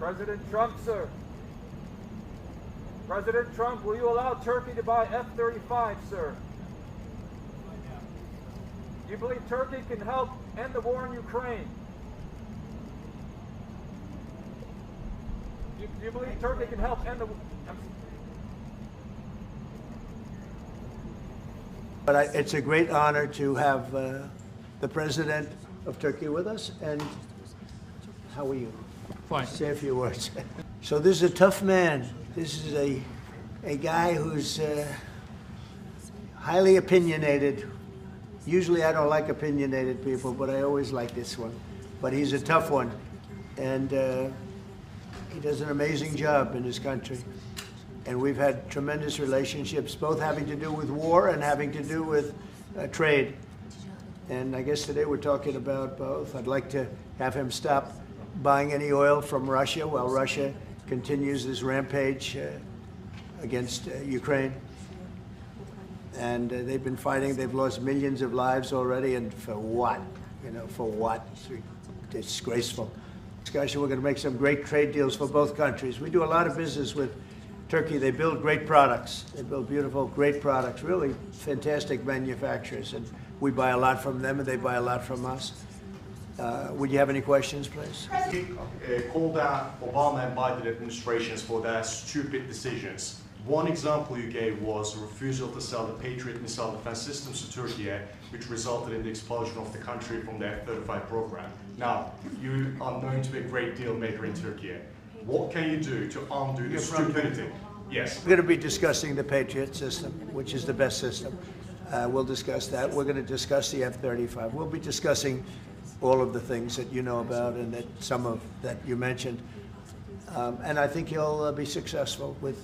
President Trump, sir. President Trump, will you allow Turkey to buy F-35, sir? Do you believe Turkey can help end the war in Ukraine? Do you believe Turkey can help end the war? But it's a great honor to have the President of Turkey with us. And how are you? Fine. Say a few words. So this is a tough man. This is a guy who's highly opinionated. Usually I don't like opinionated people, but I always like this one. But he's a tough one. And he does an amazing job in his country. And we've had tremendous relationships, both having to do with war and having to do with trade. And I guess today we're talking about both. I'd like to have him stop buying any oil from Russia while Russia continues this rampage against Ukraine. And they've been fighting. They've lost millions of lives already. And for what? You know, for what? It's disgraceful. Discussion, we're going to make some great trade deals for both countries. We do a lot of business with Turkey. They build great products. They build beautiful, great products, really fantastic manufacturers. And we buy a lot from them and they buy a lot from us. Would you have any questions, please? Called out Obama and Biden administrations for their stupid decisions. One example you gave was a refusal to sell the Patriot missile defense systems to Turkey, which resulted in the expulsion of the country from the F-35 program. Now, you are known to be a great deal maker in Turkey. What can you do to undo the stupidity? Yes. We're going to be discussing the Patriot system, which is the best system. We'll discuss that. We're going to discuss the F-35. We'll be discussing all of the things that you know about and that some of that you mentioned. And I think he'll be successful with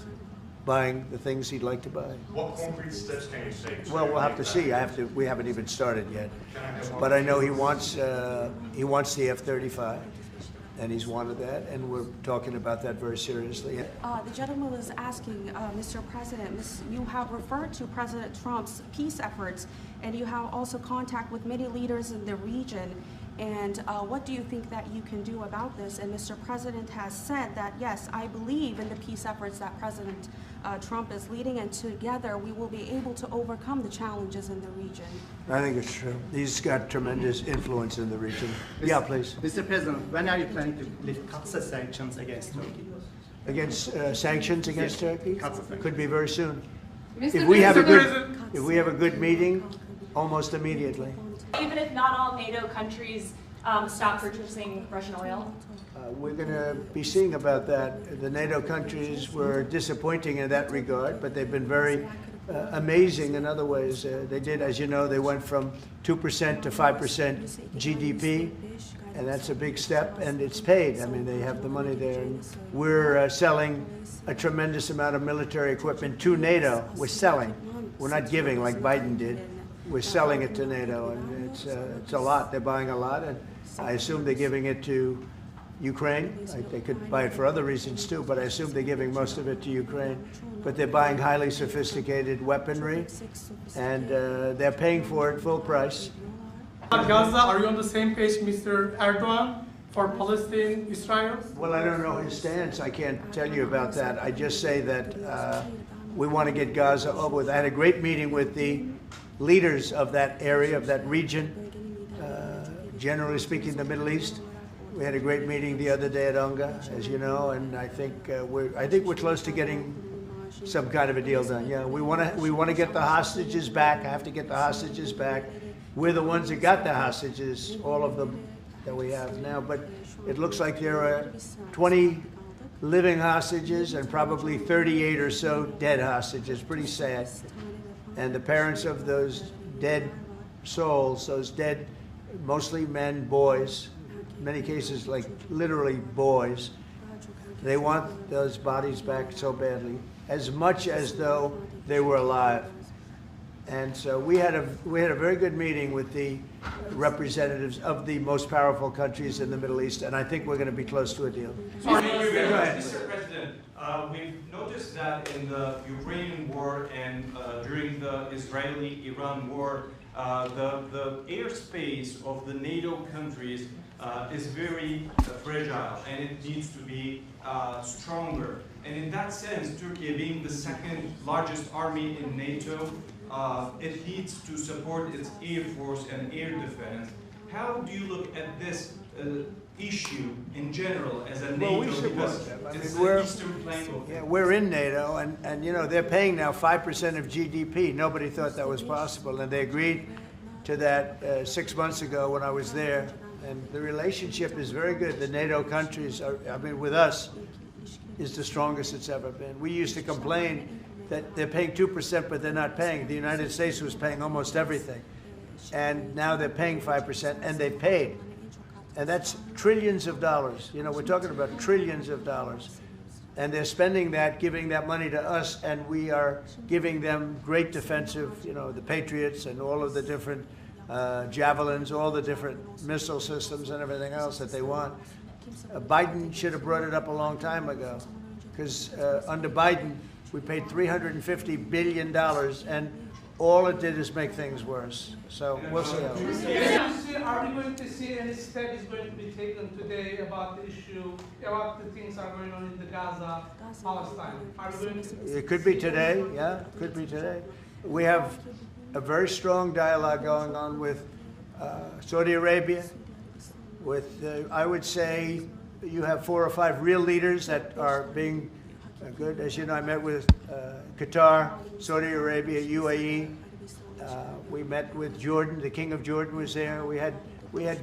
buying the things he'd like to buy. What concrete steps can you take? Well, we'll have to see. We haven't even started yet. But I know he wants the F-35. And he's wanted that, and we're talking about that very seriously. The gentleman was asking, Mr. President, you have referred to President Trump's peace efforts, and you have also contact with many leaders in the region. And what do you think that you can do about this? And Mr. President has said that, yes, I believe in the peace efforts that President Trump is leading, and together we will be able to overcome the challenges in the region. I think it's true. He's got tremendous influence in the region. Yeah, please. Mr. President, when are you planning to lift CAATSA sanctions against Turkey? Against sanctions against Turkey? CAATSA. Could be very soon. If we have a good meeting, almost immediately. Even if not all NATO countries stop purchasing Russian oil? We're going to be seeing about that. The NATO countries were disappointing in that regard, but they've been very amazing in other ways. They did, as you know, they went from 2% to 5% GDP, and that's a big step, and it's paid. I mean, they have the money there. And we're selling a tremendous amount of military equipment to NATO. We're selling. We're not giving like Biden did. We're selling it to NATO, and it's a lot. They're buying a lot, and I assume they're giving it to Ukraine. They could buy it for other reasons too, but I assume they're giving most of it to Ukraine. But they're buying highly sophisticated weaponry, and they're paying for it full price. Gaza, are you on the same page, Mr. Erdogan, for Palestine, Israel? Well, I don't know his stance. I can't tell you about that. I just say that we want to get Gaza over with. I had a great meeting with the leaders of that area, of that region, generally speaking, the Middle East. We had a great meeting the other day at UNGA, as you know, and I think we're close to getting some kind of a deal done. Yeah, we want to get the hostages back. I have to get the hostages back. We're the ones that got the hostages, all of them that we have now. But it looks like there are 20 living hostages and probably 38 or so dead hostages. Pretty sad. And the parents of those dead souls, those dead, mostly men, boys, in many cases like literally boys, they want those bodies back so badly, as much as though they were alive. And so we had a very good meeting with the representatives of the most powerful countries in the Middle East, and I think we're going to be close to a deal. Mr. President, we've noticed that in the Ukrainian war and during the Israeli-Iran war, the airspace of the NATO countries is very fragile, and it needs to be stronger. And in that sense, Turkey being the second largest army in NATO, it needs to support its air force and air defense. How do you look at this issue in general as a NATO? Well, we support because them. I it's mean, the eastern flank of Yeah, we're in NATO, and you know, they're paying now 5% of GDP. Nobody thought that was possible, and they agreed to that 6 months ago when I was there. And the relationship is very good. The NATO countries, I mean, with us, is the strongest it's ever been. We used to complain that they're paying 2%, but they're not paying. The United States was paying almost everything. And now they're paying 5%, and they paid. And that's trillions of dollars. You know, we're talking about trillions of dollars. And they're spending that, giving that money to us, and we are giving them great defensive, you know, the Patriots and all of the different javelins, all the different missile systems and everything else that they want. Biden should have brought it up a long time ago, because under Biden, we paid $350 billion, and all it did is make things worse. So we'll see how it goes. Are we going to see any steps going to be taken today about the issue, about the things that are going on in the Gaza, Palestine? Are we going to? It could be today, yeah, it could be today. We have a very strong dialogue going on with Saudi Arabia, with, I would say, you have 4 or 5 real leaders that are being good. As you know, I met with Qatar, Saudi Arabia, UAE. We met with Jordan. The King of Jordan was there. We had a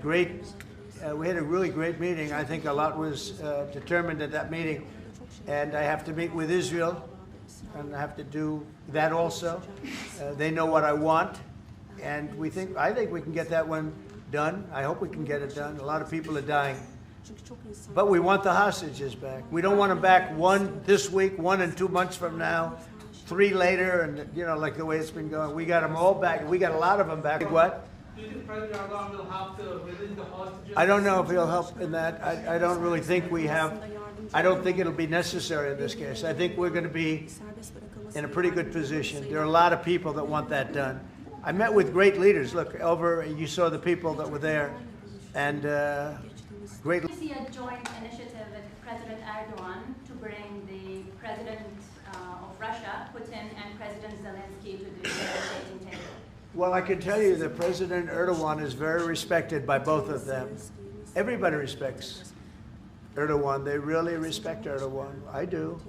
really great meeting. I think a lot was determined at that meeting. And I have to meet with Israel, and I have to do that also. They know what I want, and I think we can get that one done. I hope we can get it done. A lot of people are dying. But we want the hostages back. We don't want them back, 1 this week, 1 and 2 months from now, 3 later, and you know, like the way it's been going. We got them all back. We got a lot of them back. What? Do you think President Erdogan will have to release the hostages? I don't know if he'll help in that. I don't really think we have. I don't think it'll be necessary in this case. I think we're going to be in a pretty good position. There are a lot of people that want that done. I met with great leaders. Look, you saw the people that were there, and great. We see a joint initiative with President Erdogan to bring the President of Russia, Putin, and President Zelensky to the negotiating table. Well, I can tell you that President Erdogan is very respected by both of them. Everybody respects Erdogan. They really respect Erdogan. I do.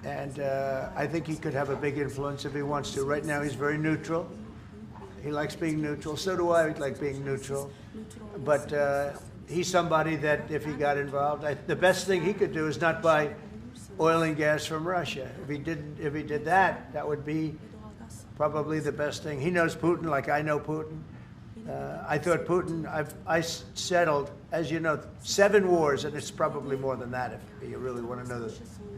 And I think he could have a big influence if he wants to. Right now, he's very neutral. He likes being neutral. So do I like being neutral. But he's somebody that if he got involved, the best thing he could do is not buy oil and gas from Russia. If he did that, that would be probably the best thing. He knows Putin like I know Putin. I thought Putin, I settled, as you know, 7 wars, and it's probably more than that if you really want to know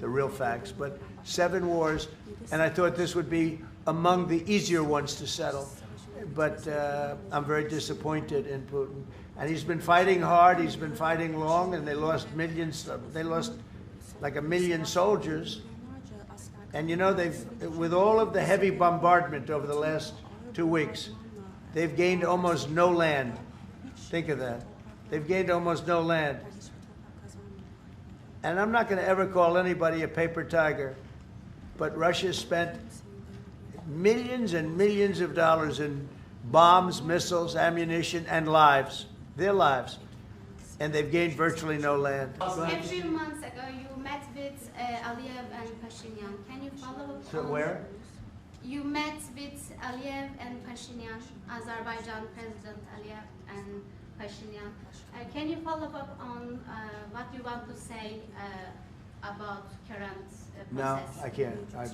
the real facts, but 7 wars, and I thought this would be among the easier ones to settle. But I'm very disappointed in Putin. And he's been fighting hard, he's been fighting long, and they lost millions, they lost like 1 million soldiers. And you know, with all of the heavy bombardment over the last 2 weeks, they've gained almost no land. Think of that. They've gained almost no land. And I'm not going to ever call anybody a paper tiger, but Russia spent millions and millions of dollars in bombs, missiles, ammunition, and lives, their lives. And they've gained virtually no land. A few months ago, you met with Aliyev and Pashinyan. Can you follow up? So where? You met with Aliyev and Pashinyan, Azerbaijan President Aliyev and Pashinyan. Can you follow up on what you want to say about current process? No, I can't. I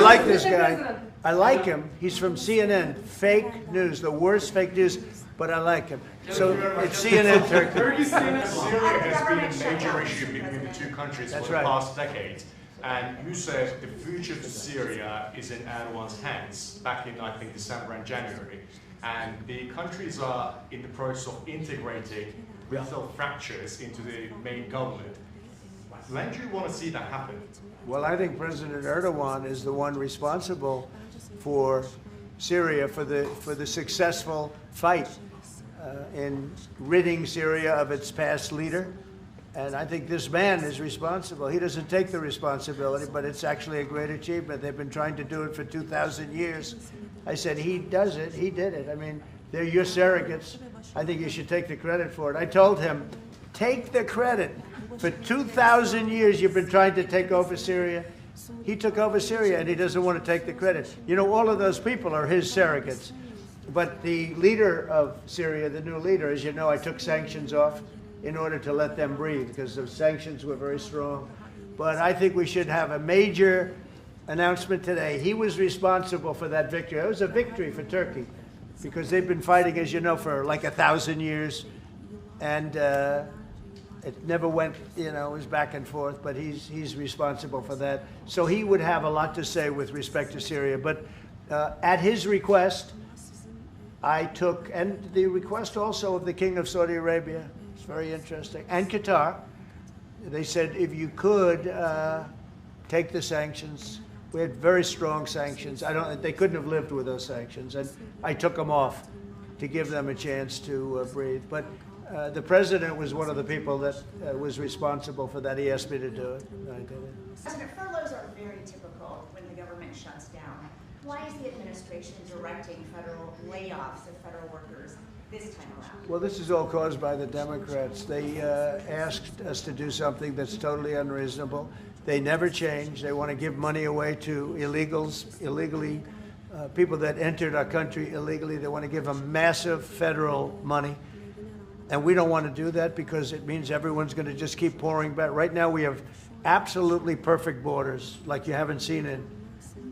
like this guy. I like him. He's from CNN. Fake news, the worst fake news, but I like him. So it's CNN Turkey. Syria has been a major issue between the 2 countries for the past decade. And you said the future to Syria is in Erdogan's hands back in, I think, December and January. And the countries are in the process of integrating lethal fractures into the main government. When do you want to see that happen? Well, I think President Erdogan is the one responsible for Syria for the successful fight in ridding Syria of its past leader. And I think this man is responsible. He doesn't take the responsibility, but it's actually a great achievement. They've been trying to do it for 2,000 years. I said, he does it. He did it. I mean, they're your surrogates. I think you should take the credit for it. I told him, take the credit. For 2,000 years, you've been trying to take over Syria. He took over Syria, and he doesn't want to take the credit. You know, all of those people are his surrogates. But the leader of Syria, the new leader, as you know, I took sanctions off in order to let them breathe, because the sanctions were very strong. But I think we should have a major announcement today. He was responsible for that victory. It was a victory for Turkey, because they've been fighting, as you know, for like 1,000 years. And it never went, you know, it was back and forth, but he's responsible for that. So he would have a lot to say with respect to Syria. But at his request, I took, and the request also of the King of Saudi Arabia, it's very interesting, and Qatar, they said if you could take the sanctions. We had very strong sanctions. They couldn't have lived with those sanctions, and I took them off to give them a chance to breathe. But the president was one of the people that was responsible for that. He asked me to do it, and I did it. President, furloughs are very typical when the government shuts down. Why is the administration directing federal layoffs of federal workers this time around? Well, this is all caused by the Democrats. They asked us to do something that's totally unreasonable. They never change. They want to give money away to illegally, people that entered our country illegally. They want to give them massive federal money. And we don't want to do that because it means everyone's going to just keep pouring back. Right now we have absolutely perfect borders like you haven't seen in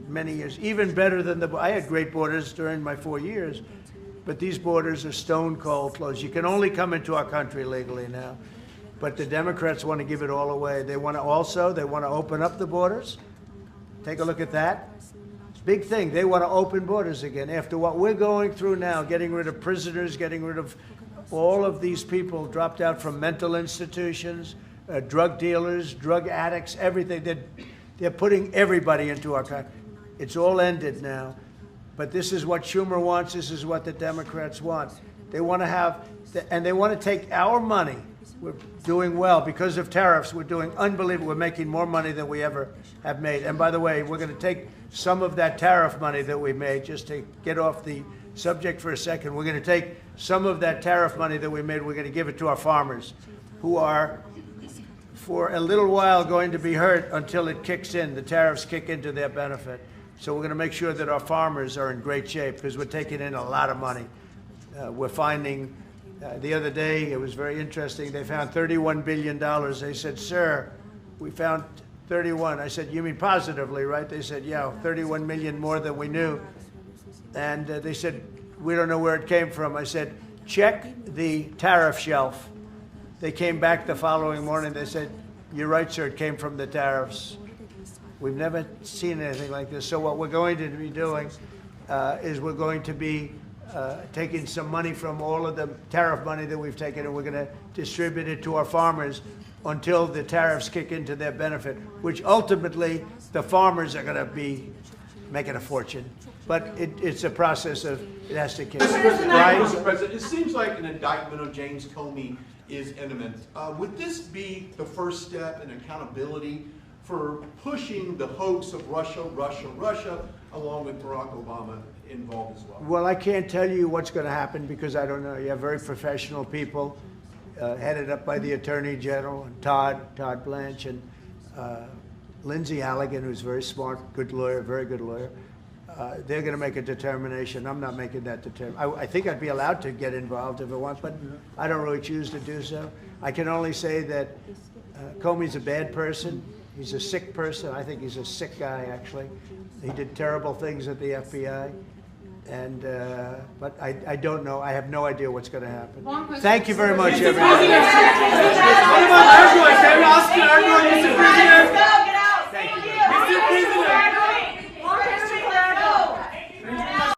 many years. Even better than I had great borders during my 4 years, but these borders are stone cold closed. You can only come into our country legally now. But the Democrats want to give it all away. They want to open up the borders. Take a look at that. Big thing. They want to open borders again. After what we're going through now, getting rid of prisoners, getting rid of all of these people dropped out from mental institutions, drug dealers, drug addicts, everything. They're putting everybody into our country. It's all ended now. But this is what Schumer wants. This is what the Democrats want. They want to have, and they want to take our money. We're doing well because of tariffs. We're doing unbelievable. We're making more money than we ever have made. And by the way, we're going to take some of that tariff money that we made, just to get off the subject for a second. We're going to take some of that tariff money that we made. We're going to give it to our farmers, who are, for a little while, going to be hurt until it kicks in. The tariffs kick into their benefit. So we're going to make sure that our farmers are in great shape because we're taking in a lot of money. We're finding, the other day, it was very interesting, they found $31 billion. They said, sir, we found 31. I said, you mean positively, right? They said, yeah, 31 million more than we knew. And they said, we don't know where it came from. I said, check the tariff shelf. They came back the following morning. They said, you're right, sir, it came from the tariffs. We've never seen anything like this. So what we're going to be doing is we're going to be taking some money from all of the tariff money that we've taken, and we're going to distribute it to our farmers until the tariffs kick into their benefit, which ultimately the farmers are going to be making a fortune. But it's a process of, it has to kick. Mr. President, it seems like an indictment of James Comey is imminent. Would this be the first step in accountability for pushing the hoax of Russia, along with Barack Obama involved as well? Well, I can't tell you what's going to happen because I don't know. You have very professional people headed up by the Attorney General, and Todd Blanche, and Lindsay Halligan, who's very smart, good lawyer, very good lawyer. They're going to make a determination. I'm not making that determination. I think I'd be allowed to get involved if I want, but I don't really choose to do so. I can only say that Comey's a bad person. He's a sick person. I think he's a sick guy, actually. He did terrible things at the FBI. And, but I don't know. I have no idea what's going to happen. Thank you very much, everyone. Mr. President,